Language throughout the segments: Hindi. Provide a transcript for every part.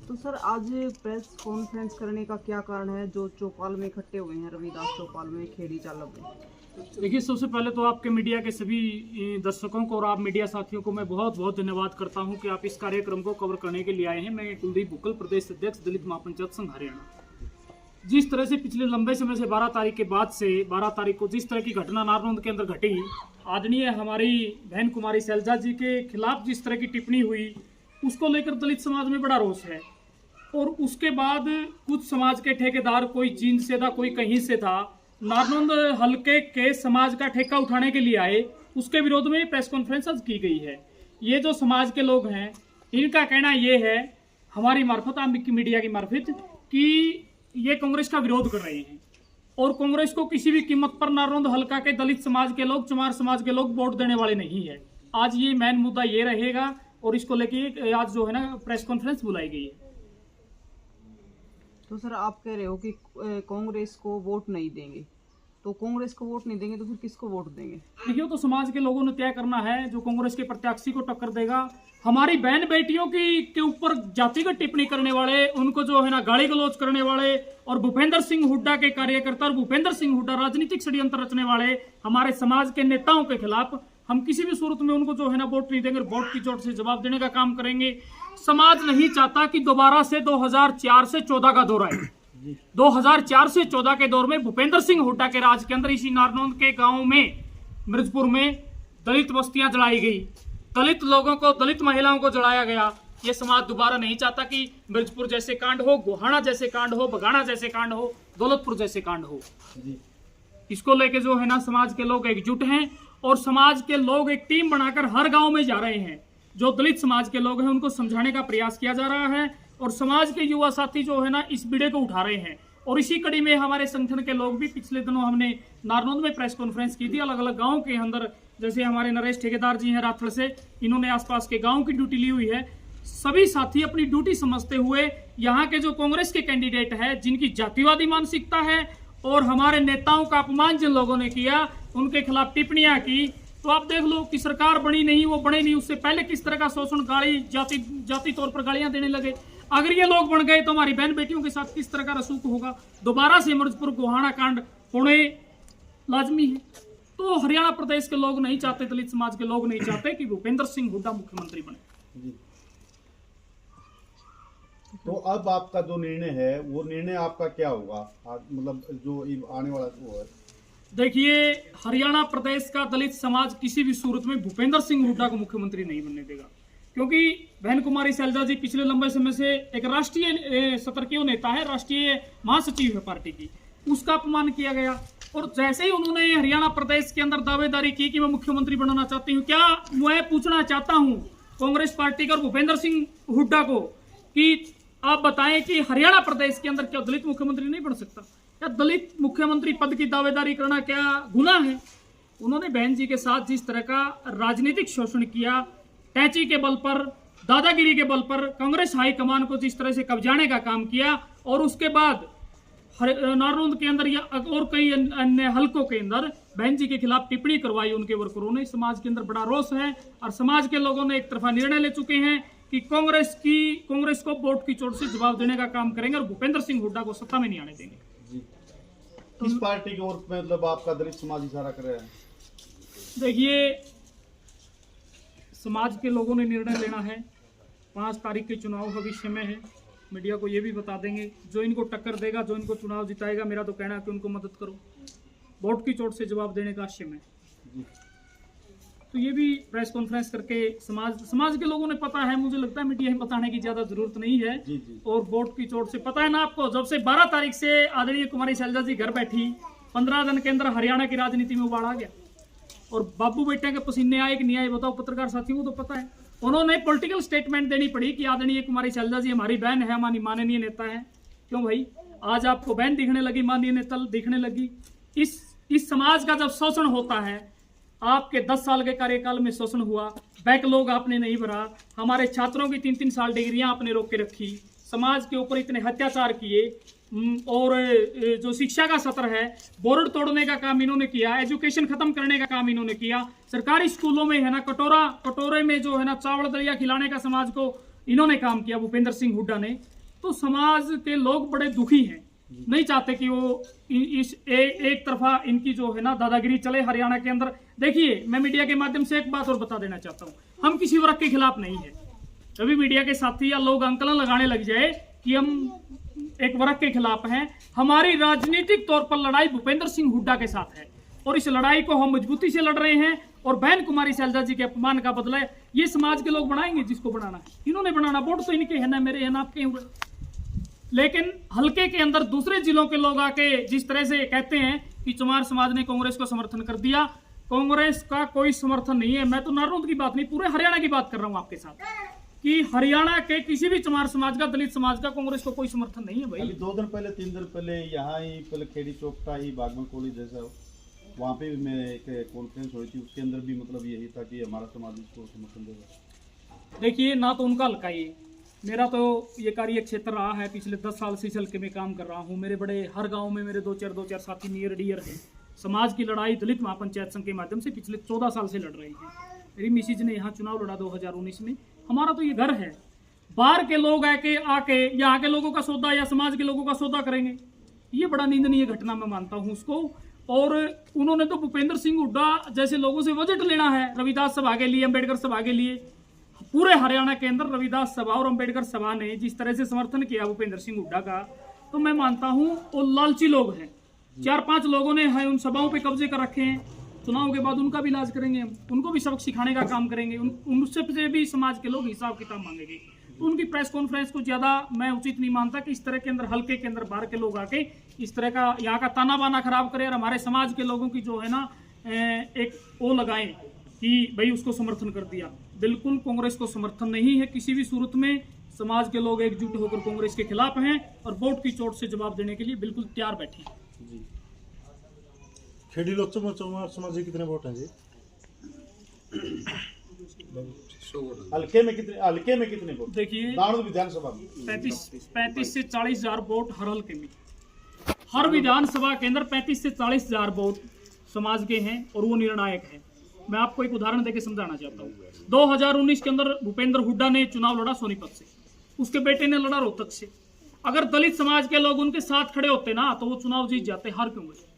तो सर आज प्रेस कॉन्फ्रेंस करने का क्या कारण है जो चौपाल में इकट्ठे हुए हैं, रविदास चौपाल में, खेड़ी चालक में? देखिए, सबसे पहले तो आपके मीडिया के सभी दर्शकों को और आप मीडिया साथियों को मैं बहुत बहुत धन्यवाद करता हूं कि आप इस कार्यक्रम को कवर करने के लिए आए हैं। मैं कुलदीप बुक्कल, प्रदेश अध्यक्ष दलित महापंचायत संघ हरियाणा। जिस तरह से पिछले लंबे समय से 12 तारीख के बाद से 12 तारीख को जिस तरह की घटना नारनौंद के अंदर घटी, आदरणीय हमारी बहन कुमारी शैलजा जी के खिलाफ जिस तरह की टिप्पणी हुई, उसको लेकर दलित समाज में बड़ा रोष है। और उसके बाद कुछ समाज के ठेकेदार, कोई चीन से था, कोई कहीं से था, नारनौंद हल्के के समाज का ठेका उठाने के लिए आए। उसके विरोध में प्रेस कॉन्फ्रेंस की गई है। ये जो समाज के लोग हैं, इनका कहना ये है हमारी मार्फत, आपकी मीडिया की मार्फत, कि ये कांग्रेस का विरोध कर रहे हैं और कांग्रेस को किसी भी कीमत पर नारनौंद हल्का के दलित समाज के लोग, चमार समाज के लोग वोट देने वाले नहीं है। आज ये मेन मुद्दा ये रहेगा और इसको लेके आज जो है ना प्रेस कॉन्फ्रेंस बुलाई गई है। तो सर आप कह रहे हो कि कांग्रेस को वोट नहीं देंगे, तो कांग्रेस को वोट नहीं देंगे तो फिर किसको वोट देंगे? देखिए, तो समाज के लोगों ने तय करना है। जो कांग्रेस के प्रत्याशी को टक्कर देगा, हमारी बहन बेटियों की के ऊपर जातिगत टिप्पणी करने वाले, उनको जो है ना गाली गलौज करने वाले, और भूपेंद्र सिंह हुड्डा के कार्यकर्ता और भूपेंद्र सिंह हुड्डा राजनीतिक षड्यंत्र रचने वाले हमारे समाज के नेताओं के खिलाफ हम किसी भी सूरत में उनको जो है ना वोट नहीं देंगे। वोट की चोट से जवाब देने का काम करेंगे। समाज नहीं चाहता कि दोबारा से 2004 से 14 का दौर आए। 2004 से 14 के दौर में भूपेंद्र सिंह हुड्डा के राज के अंदर इसी नारनौंद के गांव में, मिर्जपुर में दलित बस्तियां जलाई गई, दलित लोगों को, दलित महिलाओं को जलाया गया। ये समाज दोबारा नहीं चाहता कि मिर्जपुर जैसे कांड हो, गोहाना जैसे कांड हो, बगाना जैसे कांड हो, दौलतपुर जैसे कांड हो। इसको लेके जो है ना समाज के लोग एकजुट हैं और समाज के लोग एक टीम बनाकर हर गांव में जा रहे हैं। जो दलित समाज के लोग हैं उनको समझाने का प्रयास किया जा रहा है और समाज के युवा साथी जो है ना इस बीड़े को उठा रहे हैं। और इसी कड़ी में हमारे संगठन के लोग भी, पिछले दिनों हमने नारनौंद में प्रेस कॉन्फ्रेंस की थी अलग अलग गाँव के अंदर। जैसे हमारे नरेश ठेकेदार जी हैं राथड़ से, इन्होंने आसपास के गाँव की ड्यूटी ली हुई है। सभी साथी अपनी ड्यूटी समझते हुए यहाँ के जो कांग्रेस के कैंडिडेट है, जिनकी जातिवादी मानसिकता है और हमारे नेताओं का अपमान जिन लोगों ने किया, उनके खिलाफ टिप्पणियां की, तो आप देख लो कि सरकार बनी नहीं, वो बने नहीं, उससे पहले किस तरह का शोषण, गाली, जाति तौर पर गालियां देने लगे। अगर ये लोग बन गए तो हमारी बहन बेटियों के साथ किस तरह का रसूख होगा। दोबारा से मिर्जपुर गोहाना कांड होने लाजमी है। तो हरियाणा प्रदेश के लोग नहीं चाहते, दलित समाज के लोग नहीं चाहते कि भूपेंद्र सिंह हुड्डा मुख्यमंत्री बने। तो अब आपका जो निर्णय है, वो निर्णय आपका क्या होगा? मतलब जो आने वाला वो है, देखिए, हरियाणा प्रदेश का दलित समाज किसी भी सूरत में भूपेंद्र सिंह हुड्डा को मुख्यमंत्री नहीं बनने देगा। क्योंकि बहन कुमारी शैलजा जी पिछले लंबे समय से एक राष्ट्रीय सतर्कीय नेता है, राष्ट्रीय महासचिव है पार्टी की, उसका अपमान किया गया। और जैसे ही उन्होंने हरियाणा प्रदेश के अंदर दावेदारी की कि मैं मुख्यमंत्री बनना चाहती हूँ, क्या मैं पूछना चाहता हूँ कांग्रेस पार्टी का और भूपेंद्र सिंह हुड्डा को कि आप बताएं कि हरियाणा प्रदेश के अंदर क्या दलित मुख्यमंत्री नहीं बन सकता? क्या दलित मुख्यमंत्री पद की दावेदारी करना क्या गुनाह है? उन्होंने बहन जी के साथ जिस तरह का राजनीतिक शोषण किया, टैची के बल पर, दादागिरी के बल पर कांग्रेस हाईकमान को जिस तरह से कब्जाने का काम किया, और उसके बाद नारनौंद के अंदर या और कई अन्य हलकों के अंदर बहन जी के खिलाफ टिप्पणी करवाई उनके वर्करों ने, समाज के अंदर बड़ा रोष है। और समाज के लोगों ने एक तरफा निर्णय ले चुके हैं कि कांग्रेस को वोट की चोट से जवाब देने का काम करेंगे और भूपेंद्र सिंह हुड्डा को सत्ता में नहीं आने देंगे। किस पार्टी की ओर मतलब आपका दलित समाज इशारा कर रहा है? देखिए, समाज के लोगों ने निर्णय लेना है। 5 तारीख के चुनाव भविष्य में है, मीडिया को ये भी बता देंगे। जो इनको टक्कर देगा, जो इनको चुनाव जिताएगा, मेरा तो कहना है कि उनको मदद करो। वोट की चोट से जवाब देने का आशय में तो ये भी प्रेस कॉन्फ्रेंस करके समाज के लोगों ने पता है। मुझे लगता है मीडिया में बताने की ज्यादा जरूरत नहीं है। और वोट की चोट से पता है ना आपको, जब से 12 तारीख से आदरणीय कुमारी शैलजा जी घर बैठी, 15 दिन के अंदर हरियाणा की राजनीति में उबाड़ आ गया। और बाबू बेटे के पसीने आए कि नहीं आए बताओ, पत्रकार साथियों को तो पता है। उन्होंने पॉलिटिकल स्टेटमेंट देनी पड़ी कि आदरणीय कुमारी शैलजा जी हमारी बहन है, हमारी माननीय नेता है। क्यों भाई, आज आपको बहन दिखने लगी, माननीय नेता दिखने लगी? इस समाज का जब शोषण होता है, आपके 10 साल के कार्यकाल में शोषण हुआ, बैकलॉग आपने नहीं भरा, हमारे छात्रों की 3-3 साल डिग्रियां आपने रोक के रखी, समाज के ऊपर इतने अत्याचार किए, और जो शिक्षा का सत्र है बोर्ड तोड़ने का काम इन्होंने किया, एजुकेशन खत्म करने का काम इन्होंने किया। सरकारी स्कूलों में है ना कटोरे में जो है ना चावल दलिया खिलाने का समाज को इन्होंने काम किया, भूपेंद्र सिंह हुड्डा ने, तो समाज के लोग बड़े दुखी हैं, नहीं चाहते कि वो एक तरफा इनकी जो है ना दादागिरी चले हरियाणा के अंदर। देखिए, मैं मीडिया के माध्यम से एक बात और बता देना चाहता हूँ, हम किसी वर्ग के खिलाफ नहीं है। कभी मीडिया के साथी या लोग आंकलन लगाने लग जाए कि हम एक वर्ग के खिलाफ हैं, हमारी राजनीतिक तौर पर लड़ाई भूपेंद्र सिंह हुड्डा के साथ है और इस लड़ाई को हम मजबूती से लड़ रहे हैं। और बहन कुमारी शैलजा जी के अपमान का बदला ये समाज के लोग बनाएंगे, जिसको बनाना है इन्होंने बनाना, वोट तो इनके है ना, मेरे है ना, आपके हुए। लेकिन हल्के के अंदर दूसरे जिलों के लोग आके जिस तरह से कहते हैं कि चमार समाज ने कांग्रेस को समर्थन कर दिया, कांग्रेस का कोई समर्थन नहीं है। मैं तो नारनौंद की बात नहीं, पूरे हरियाणा की बात कर रहा हूं आपके साथ, कि हरियाणा के किसी भी चमार समाज का, दलित समाज का कांग्रेस को कोई समर्थन नहीं है भाई। अभी 2 दिन पहले 3 दिन पहले यहाँ ही पहले खेड़ी चौक का ही बागमन कॉलेज जैसा, वहाँ पे भी मैं एक कॉन्फ्रेंस हुई थी, उसके अंदर भी मतलब यही था कि हमारा समाज इसको समर्थन देगा। देखिए, ना तो उनका हल्का, ये मेरा तो ये कार्य क्षेत्र रहा है, पिछले 10 साल से इस हल्के में काम कर रहा हूँ। मेरे बड़े हर गांव में मेरे दो चार साथी नियर डियर हैं। समाज की लड़ाई दलित महापंचायत संघ के माध्यम से पिछले 14 साल से लड़ रही है। मेरी मिसिज ने यहाँ चुनाव लड़ा 2019 में। हमारा तो ये घर है, बाहर के लोग आके यहाँ के लोगों का सौदा या समाज के लोगों का सौदा करेंगे, ये बड़ा निंदनीय घटना मैं मानता हूँ उसको। और उन्होंने तो भूपेंद्र सिंह हुड्डा जैसे लोगों से बजट लेना है, रविदास सभा के लिए, अम्बेडकर सभा के लिए। पूरे हरियाणा के अंदर रविदास सभा और अम्बेडकर सभा ने जिस तरह से समर्थन किया भूपेंद्र सिंह हुड्डा का, तो मैं मानता हूँ वो लालची लोग हैं। 4-5 लोगों ने उन सभाओं पे कब्जे कर रखे हैं। चुनाव के बाद उनका भी इलाज करेंगे हम, उनको भी सबक सिखाने का काम करेंगे, उनसे भी समाज के लोग हिसाब किताब मांगेंगे। तो उनकी प्रेस कॉन्फ्रेंस को ज्यादा मैं उचित नहीं मानता कि इस तरह के अंदर, हल्के के अंदर बाहर के लोग आके इस तरह का यहाँ का ताना बाना खराब करे और हमारे समाज के लोगों की जो है ना एक वो लगाएं कि भाई उसको समर्थन कर दिया। बिल्कुल कांग्रेस को समर्थन नहीं है किसी भी सूरत में। समाज के लोग एकजुट होकर कांग्रेस के खिलाफ हैं और वोट की चोट से जवाब देने के लिए बिल्कुल तैयार बैठे हैं। जी, खेड़ी लोकसभा चमार समाज के कितने वोट हैं जी? हल्के में कितने वोट? देखिए, नारनौंद विधानसभा में 35 से 40 हजार वोट हर हल्के में, हर विधानसभा के अंदर 35 से 40 हजार वोट समाज के हैं और वो निर्णायक है। मैं आपको एक उदाहरण देके समझाना चाहता हूँ। 2019 के अंदर भूपेंद्र हुड्डा ने चुनाव लड़ा सोनीपत से, उसके बेटे ने लड़ा रोहतक से। अगर दलित समाज के लोग उनके साथ खड़े होते ना तो वो चुनाव जीत जाते, हार क्यों गए?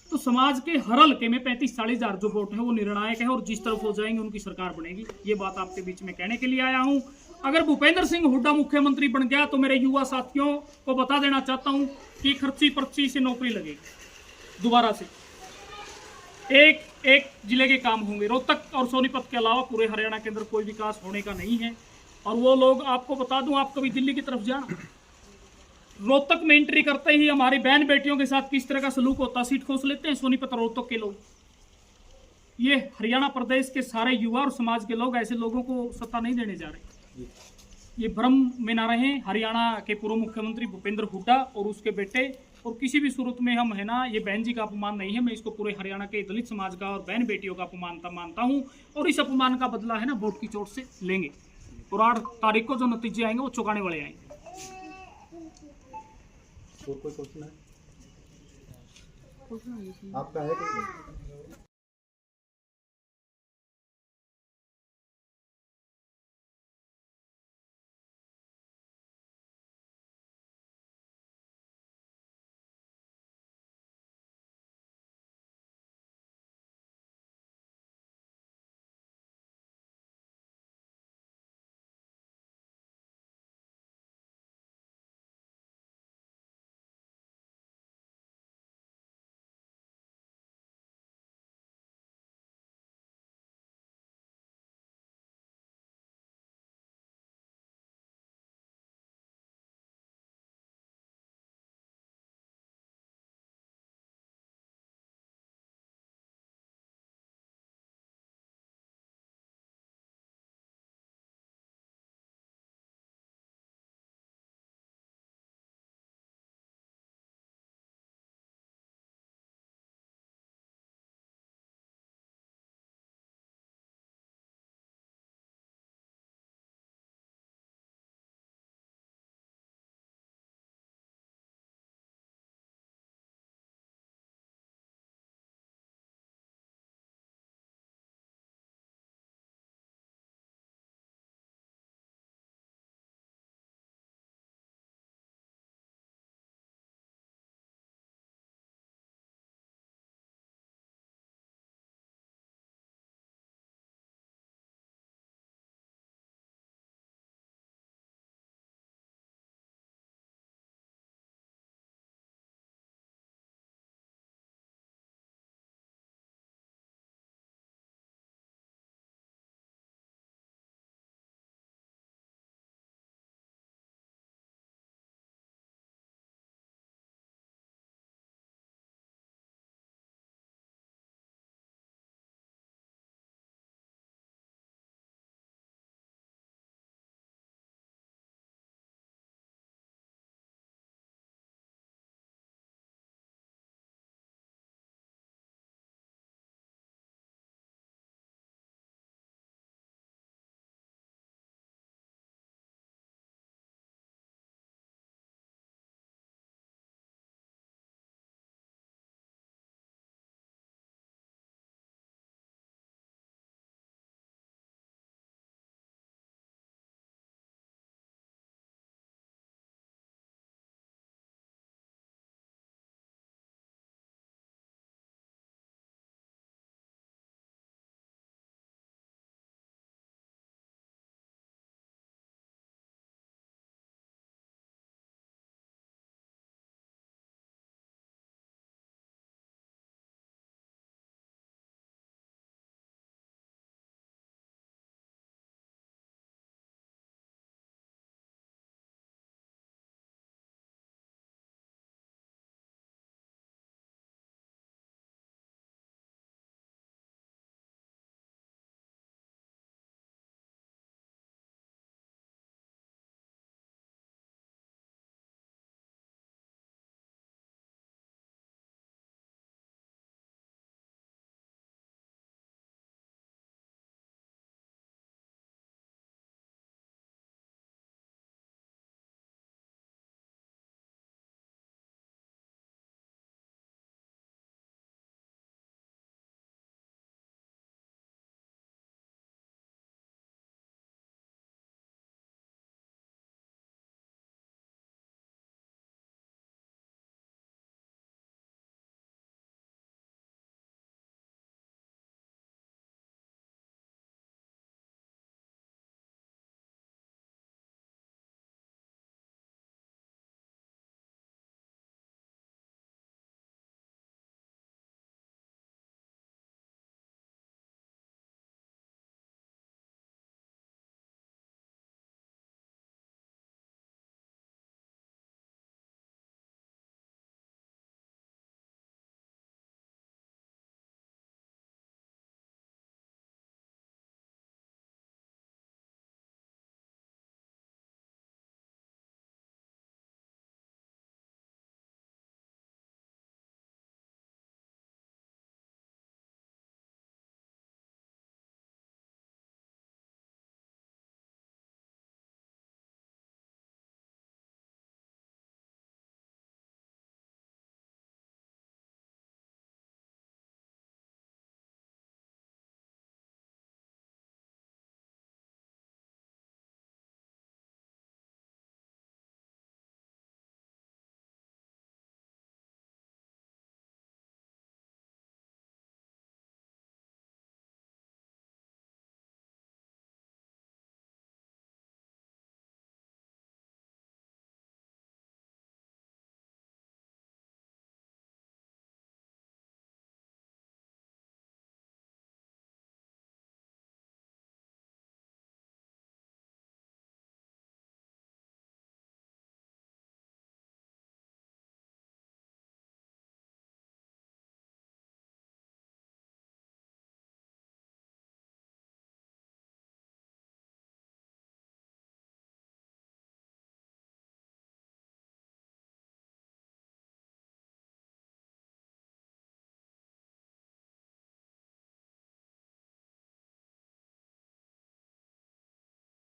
तो समाज के हर हल्के में 35-40 हजार जो वोट है वो निर्णायक है और जिस तरफ हो जाएंगे उनकी सरकार बनेगी। ये बात आपके बीच में कहने के लिए आया हूं। अगर भूपेंद्र सिंह हुड्डा मुख्यमंत्री बन गया तो मेरे युवा साथियों को बता देना चाहता हूं कि खर्ची पर्ची से नौकरी लगेगी दोबारा से। एक जिले के काम होंगे, रोहतक और सोनीपत के अलावा पूरे हरियाणा के अंदर कोई विकास होने का नहीं है। और वो लोग, आपको बता दूं, आप कभी दिल्ली की तरफ जाना, रोहतक में एंट्री करते ही हमारी बहन बेटियों के साथ किस तरह का सलूक होता, सीट खोस लेते हैं सोनीपत और रोहतक के लोग। ये हरियाणा प्रदेश के सारे युवा और समाज के लोग ऐसे लोगों को सत्ता नहीं देने जा रहे। ये भ्रम में ना रहे। हरियाणा के पूर्व मुख्यमंत्री भूपेंद्र हुड्डा और उसके बेटे, और किसी भी सूरत में हम है ना, ये बहन जी का अपमान नहीं है, मैं इसको पूरे हरियाणा के दलित समाज का और बहन बेटियों का अपमान मानता हूँ। और इस अपमान का बदला है ना वोट की चोट से लेंगे और 8 तारीख को जो नतीजे आएंगे वो चौंकाने वाले आएंगे। और कोई क्वेश्चन है आपका? है कोई?